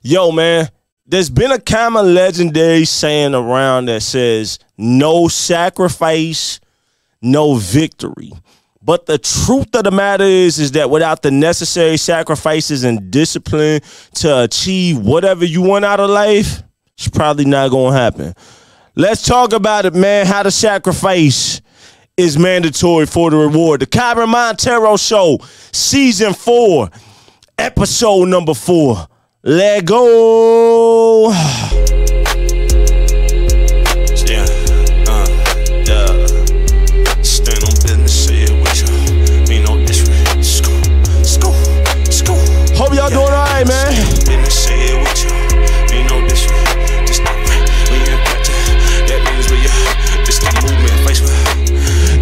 Yo, man, there's been a common legendary saying around that says, no sacrifice, no victory. But the truth of the matter is that without the necessary sacrifices and discipline to achieve whatever you want out of life, it's probably not going to happen. Let's talk about it, man, how the sacrifice is mandatory for the reward. The KYREN Monteiro Show, Season 4, Episode number 4. Let go. Yeah, stand on business, say it with you. Me no disrespect. School. Hope y'all doing all right, man. Stand on business, say it with you. Me no disrespect. Just don't we in practice. That means we this the movement face with.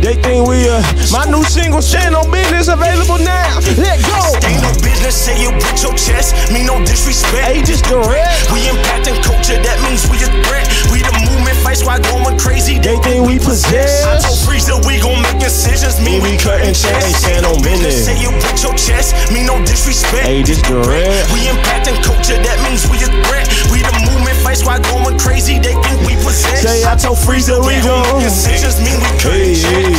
They think we my new single, Stand on Business, available now. Let go. Stand on business, say it with your chest. Me no disrespect. Hey, just direct. We impacting culture, that means we a threat. We the movement fight squad going crazy. They think we possess. I told Freezer we gon' make decisions. Me we cutting checks. Stand on business. Say it with your chest. Me no disrespect. Hey, just direct. We impacting culture, that means we a threat. We the movement fight squad going crazy. They think we possess. Say I told Freezer we gon' decisions. Me we cutting checks.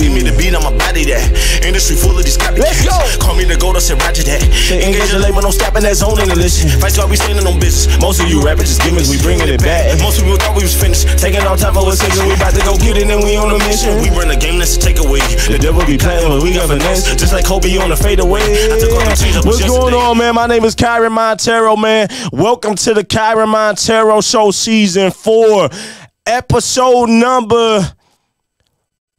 Give me the beat, I'ma body that. Industry full of these copycats. Let's go. Call me the gold, I said Roger that. Engage the label, no stopping that zone in the list. Fight squad, we standing on business. Most of you rappers just gimmicks, we bringing it back. Most people thought we was finished. Taking our time for a second, we about to go get it and we on a mission. We run a game that's a takeaway. The devil be playing, but we got finesse. Just like Kobe on the fadeaway. What's going on, man? My name is KYREN Monteiro, man. Welcome to the KYREN Monteiro Show, Season 4, Episode number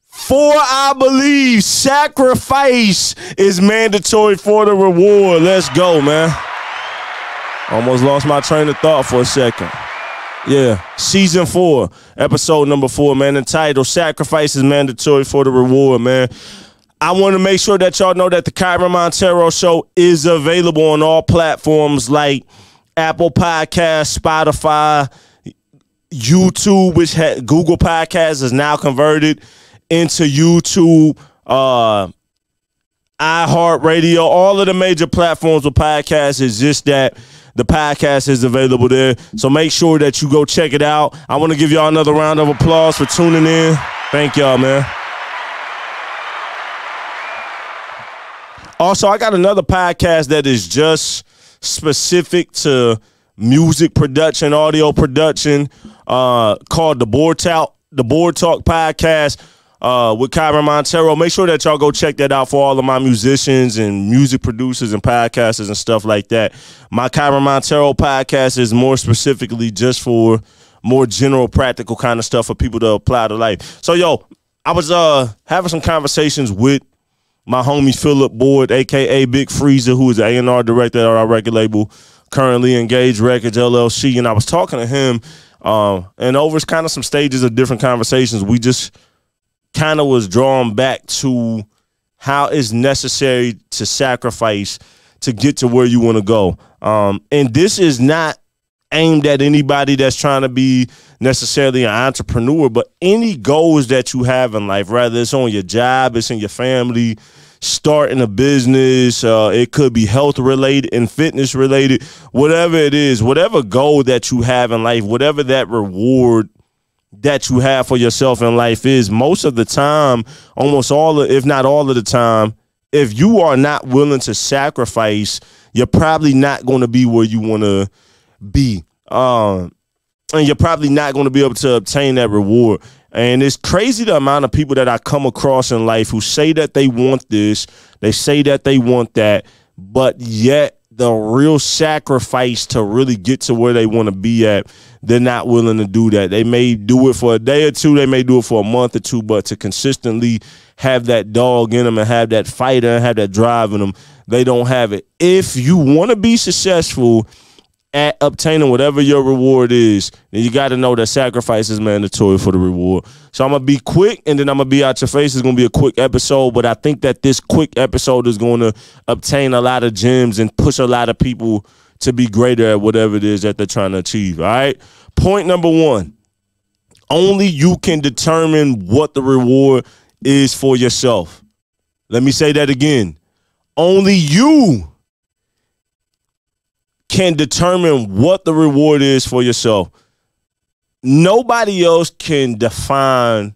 4, I believe. Sacrifice is mandatory for the reward. Let's go, man. Almost lost my train of thought for a second. Yeah, Season 4, Episode number 4, man. Entitled Sacrifice is mandatory for the reward, man. I want to make sure that y'all know that the KYREN Monteiro Show is available on all platforms like Apple Podcasts, Spotify, YouTube, which Google Podcasts is now converted into YouTube, iHeartRadio, all of the major platforms with podcasts. Is just that the podcast is available there. So make sure that you go check it out. I want to give y'all another round of applause for tuning in. Thank y'all, man. Also, I got another podcast that is just specific to music production, audio production, called the Board Talk Podcast. With KYREN Monteiro. Make sure that y'all go check that out for all of my musicians and music producers and podcasters and stuff like that. My KYREN Monteiro podcast is more specifically just for more general, practical kind of stuff for people to apply to life. So, yo, I was having some conversations with my homie Philip Boyd, a.k.a. Big Freezer, who is the A&R director at our record label, currently Engaged Records, LLC, and I was talking to him, and over kind of some stages of different conversations, we just kind of was drawn back to how it's necessary to sacrifice to get to where you want to go. And this is not aimed at anybody that's trying to be necessarily an entrepreneur, but any goals that you have in life, whether it's on your job, it's in your family, starting a business, it could be health related and fitness related, whatever it is, whatever goal that you have in life, whatever that reward that you have for yourself in life is, most of the time, almost all of, if not all of the time, if you are not willing to sacrifice, you're probably not going to be where you want to be. And you're probably not going to be able to obtain that reward. And it's crazy the amount of people that I come across in life who say that they want this, they say that they want that, but yet the real sacrifice to really get to where they want to be at, they're not willing to do that. They may do it for a day or two, they may do it for a month or two, but to consistently have that dog in them and have that fighter and have that drive in them, they don't have it. If you want to be successful at obtaining whatever your reward is, then you got to know that sacrifice is mandatory for the reward. So I'm going to be quick, and then I'm going to be out your face. It's going to be a quick episode, but I think that this quick episode is going to obtain a lot of gems and push a lot of people to be greater at whatever it is that they're trying to achieve, all right? Point number 1, only you can determine what the reward is for yourself. Let me say that again. Only you can determine what the reward is for yourself. Nobody else can define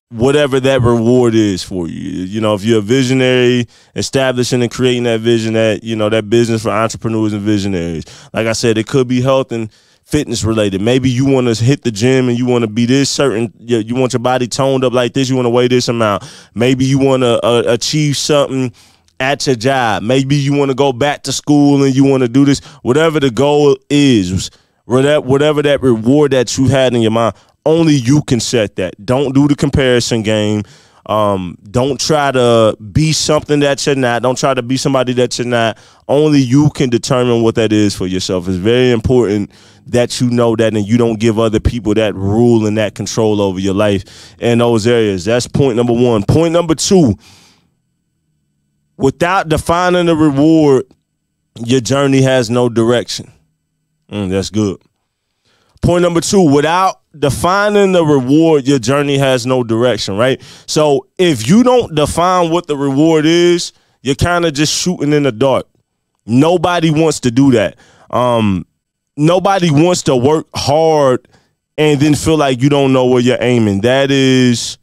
whatever that reward is for you. You know, if you're a visionary, establishing and creating that vision, that, you know, that business for entrepreneurs and visionaries. Like I said, it could be health and fitness related. Maybe you want to hit the gym and you want to be this certain, you want your body toned up like this, you want to weigh this amount. Maybe you want to achieve something at your job. Maybe you want to go back to school and you want to do this. Whatever the goal is, whatever that reward that you had in your mind, only you can set that. Don't do the comparison game. Don't try to be something that you're not. Don't try to be somebody that you're not. Only you can determine what that is for yourself. It's very important that you know that and you don't give other people that rule and that control over your life in those areas. That's point number one. Point number two, without defining the reward, your journey has no direction. That's good. Point number two, without defining the reward, your journey has no direction, right? So if you don't define what the reward is, you're kind of just shooting in the dark. Nobody wants to do that. Nobody wants to work hard and then feel like you don't know where you're aiming. That is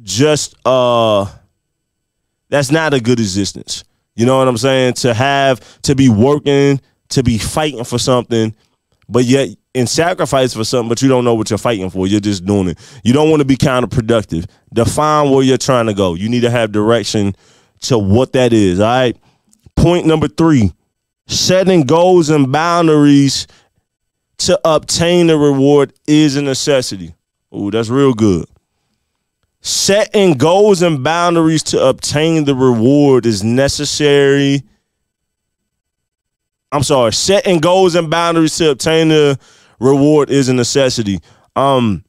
just that's not a good existence. You know what I'm saying? To be working, to be fighting for something, but yet in sacrifice for something, but you don't know what you're fighting for. You're just doing it. You don't want to be counterproductive. Define where you're trying to go. You need to have direction to what that is. All right. Point number three, setting goals and boundaries to obtain the reward is a necessity. Ooh, that's real good. Setting goals and boundaries to obtain the reward is necessary. Setting goals and boundaries to obtain the reward is a necessity. You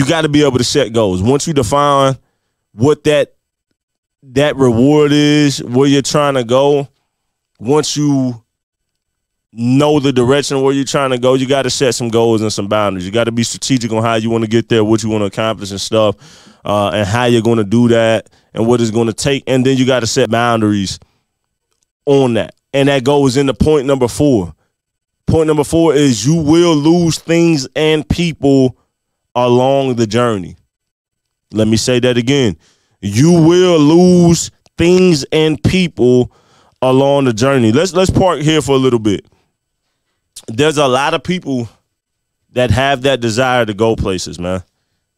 got to be able to set goals. Once you define what that reward is, where you're trying to go, once you know the direction where you're trying to go, you got to set some goals and some boundaries. You got to be strategic on how you want to get there, what you want to accomplish and stuff, and how you're going to do that and what it's going to take. And then you got to set boundaries on that. And that goes into point number four. Point number four is you will lose things and people along the journey. Let me say that again. You will lose things and people along the journey. Let's park here for a little bit. There's a lot of people that have that desire to go places, man.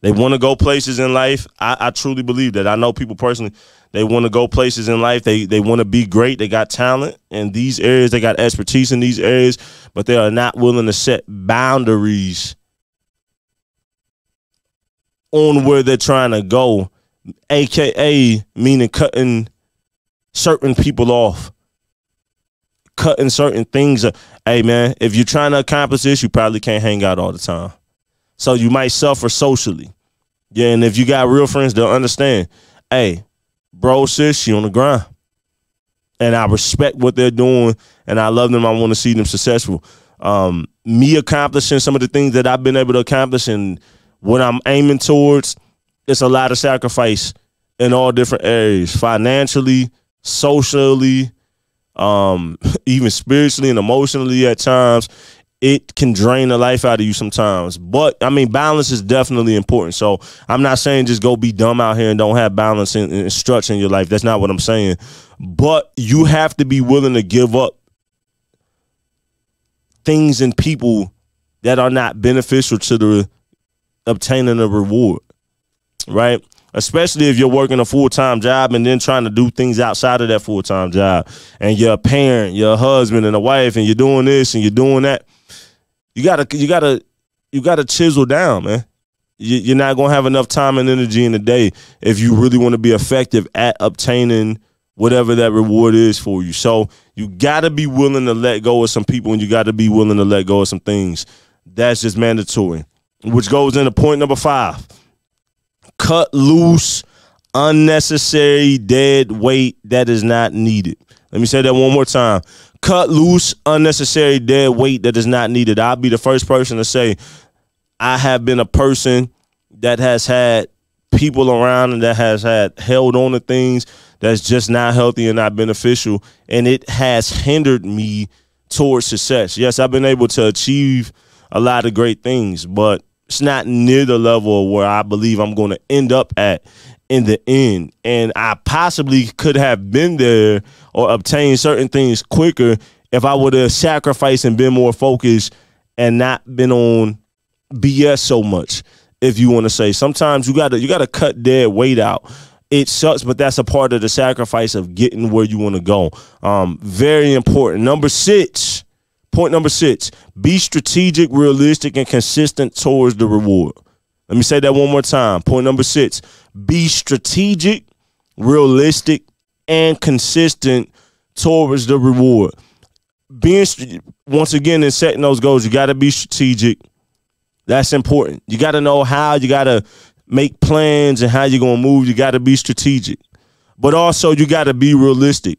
They want to go places in life. I truly believe that. I know people personally, they want to go places in life. They want to be great. They got talent in these areas. They got expertise in these areas, but they are not willing to set boundaries on where they're trying to go, AKA meaning cutting certain people off, cutting certain things. Hey, man, if you're trying to accomplish this, you probably can't hang out all the time. So you might suffer socially. Yeah, and if you got real friends, they'll understand. Hey, bro, sis, she on the grind. And I respect what they're doing, and I love them. I want to see them successful. Me accomplishing some of the things that I've been able to accomplish and what I'm aiming towards, it's a lot of sacrifice in all different areas, financially, socially, even spiritually and emotionally at times. It can drain the life out of you sometimes. But, I mean, balance is definitely important. So I'm not saying just go be dumb out here and don't have balance and structure in your life. That's not what I'm saying. But you have to be willing to give up things and people that are not beneficial to the obtaining a reward, right? Especially if you're working a full-time job and then trying to do things outside of that full-time job. And you're a parent, you're a husband and a wife, and you're doing this and you're doing that. You gotta chisel down, man. You're not gonna have enough time and energy in the day if you really want to be effective at obtaining whatever that reward is for you. So you gotta be willing to let go of some people, and you gotta be willing to let go of some things. That's just mandatory. Which goes into point number 5. Cut loose unnecessary dead weight that is not needed. Let me say that one more time. Cut loose unnecessary dead weight that is not needed. I'll be the first person to say I have been a person that has had people around and that has had held on to things that's just not healthy and not beneficial, and it has hindered me towards success. Yes, I've been able to achieve a lot of great things, but it's not near the level where I believe I'm going to end up at in the end. And I possibly could have been there or obtained certain things quicker if I would have sacrificed and been more focused and not been on BS so much, if you want to say. Sometimes you gotta cut dead weight out. It sucks, but that's a part of the sacrifice of getting where you want to go. Very important. Point number 6, be strategic, realistic, and consistent towards the reward. Let me say that one more time. Point number 6, be strategic, realistic, and consistent towards the reward. Once again, in setting those goals, you got to be strategic. That's important. You got to know how. You got to make plans and how you're going to move. You got to be strategic. But also, you got to be realistic.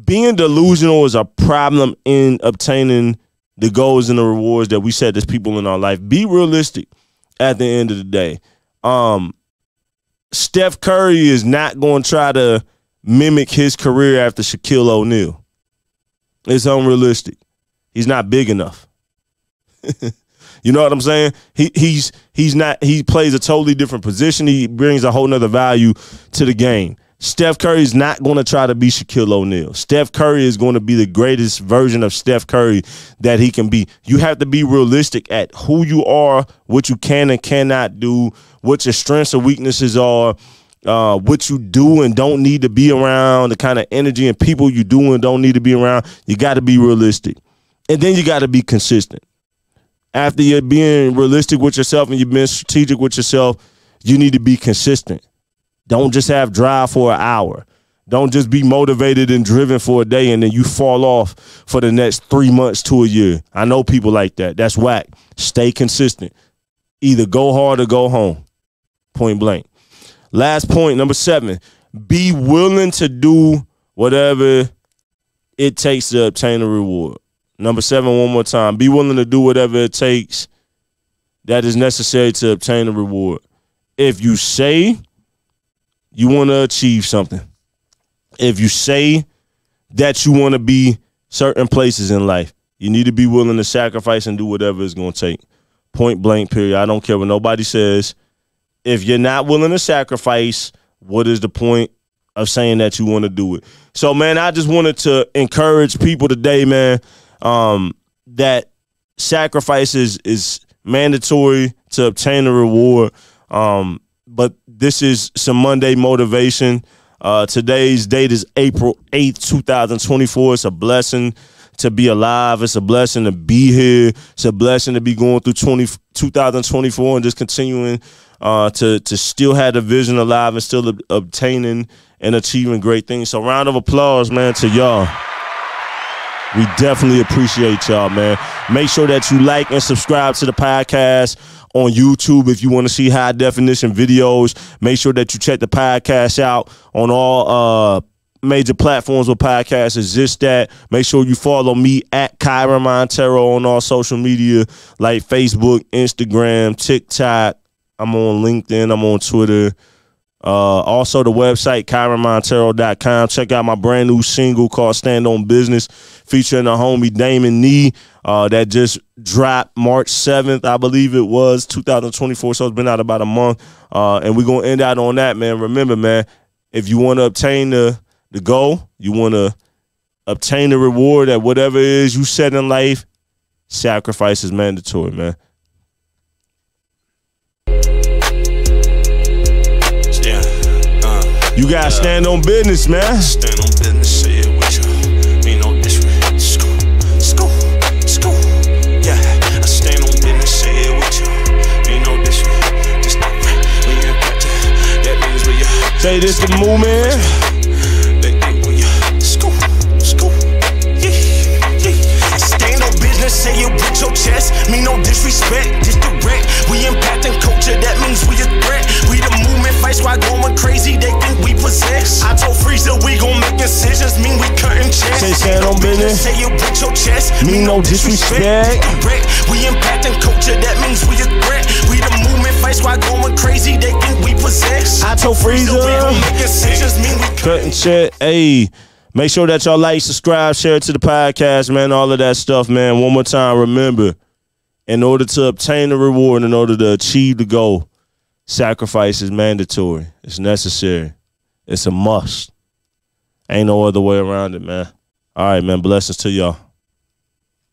Being delusional is a problem in obtaining the goals and the rewards that we set as people in our life. Be realistic at the end of the day. Steph Curry is not going to try to mimic his career after Shaquille O'Neal. It's unrealistic. He's not big enough. You know what I'm saying? He's not. He plays a totally different position. He brings a whole nother value to the game. Steph Curry is not going to try to be Shaquille O'Neal. Steph Curry is going to be the greatest version of Steph Curry that he can be. You have to be realistic at who you are, what you can and cannot do, what your strengths and weaknesses are, what you do and don't need to be around, the kind of energy and people you do and don't need to be around. You got to be realistic. And then you got to be consistent. After you're being realistic with yourself and you've been strategic with yourself, you need to be consistent. Don't just have drive for an hour. Don't just be motivated and driven for a day and then you fall off for the next 3 months to a year. I know people like that. That's whack. Stay consistent. Either go hard or go home. Point blank. Last point, number 7. Be willing to do whatever it takes to obtain a reward. Number 7, one more time. Be willing to do whatever it takes that is necessary to obtain a reward. If you say you want to achieve something, if you say that you want to be certain places in life, you need to be willing to sacrifice and do whatever it's going to take. Point blank, period. I don't care what nobody says. If you're not willing to sacrifice, what is the point of saying that you want to do it? So, man, I just wanted to encourage people today, man, that sacrifice is mandatory to obtain a reward. But this is some Monday motivation. Today's date is April 8th, 2024. It's a blessing to be alive. It's a blessing to be here. It's a blessing to be going through 2024 and just continuing to still have the vision alive and still obtaining and achieving great things. So round of applause, man, to y'all. We definitely appreciate y'all, man. Make sure that you like and subscribe to the podcast on YouTube if you want to see high definition videos. Make sure that you check the podcast out on all major platforms where podcasts exist at. Make sure you follow me at KYREN Monteiro on all social media like Facebook, Instagram, TikTok. I'm on LinkedIn. I'm on Twitter. Also the website, KYRENMonteiro.com. Check out my brand new single called Stand On Business featuring the homie Damon Nee. That just dropped March 7th, I believe it was, 2024. So it's been out about a month. And we're going to end out on that, man. Remember, man, if you want to obtain the goal, you want to obtain the reward at whatever it is you set in life, sacrifice is mandatory, man. You gotta stand on business, man. Stand on business, say it with you. Ain't no disrespect. School. Yeah, I stand on business, say it with you. Ain't no disrespect. Just not right. When you're impacted, that means when you say this the movement. They think when you school. Yeah. Stand on business, say it with your chest. Mean no disrespect, just direct. We impacting culture, that means we a threat. We the movement, fight squad going crazy. They think we possess. I told Freezer we gon' make it decisions mean we cutting checks. Say stand on business. Say it with your chest. Mean no disrespect. We impacting culture, that means we a threat. We the movement, fight squad going crazy. They think we possess. I told Freezer. We gon' make decisions mean we cutting check. Hey, make sure that y'all like, subscribe, share it to the podcast, man. All of that stuff, man. One more time, remember, in order to obtain the reward, in order to achieve the goal, sacrifice is mandatory. It's necessary. It's a must. Ain't no other way around it, man. All right, man. Blessings to y'all.